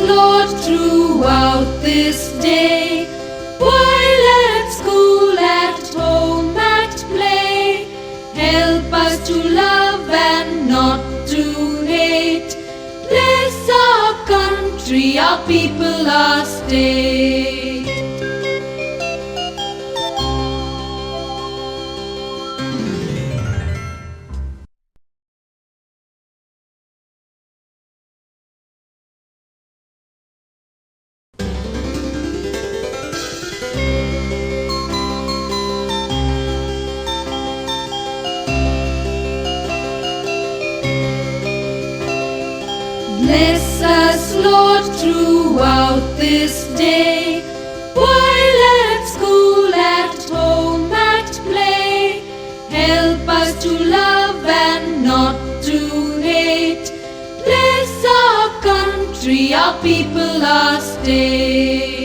Lord, throughout this day, while at school, at home, at play, help us to love and not to hate. Bless our country, our people, our state. Bless us, Lord, throughout this day, while at school, at home, at play. Help us to love and not to hate. Bless our country, our people, our state.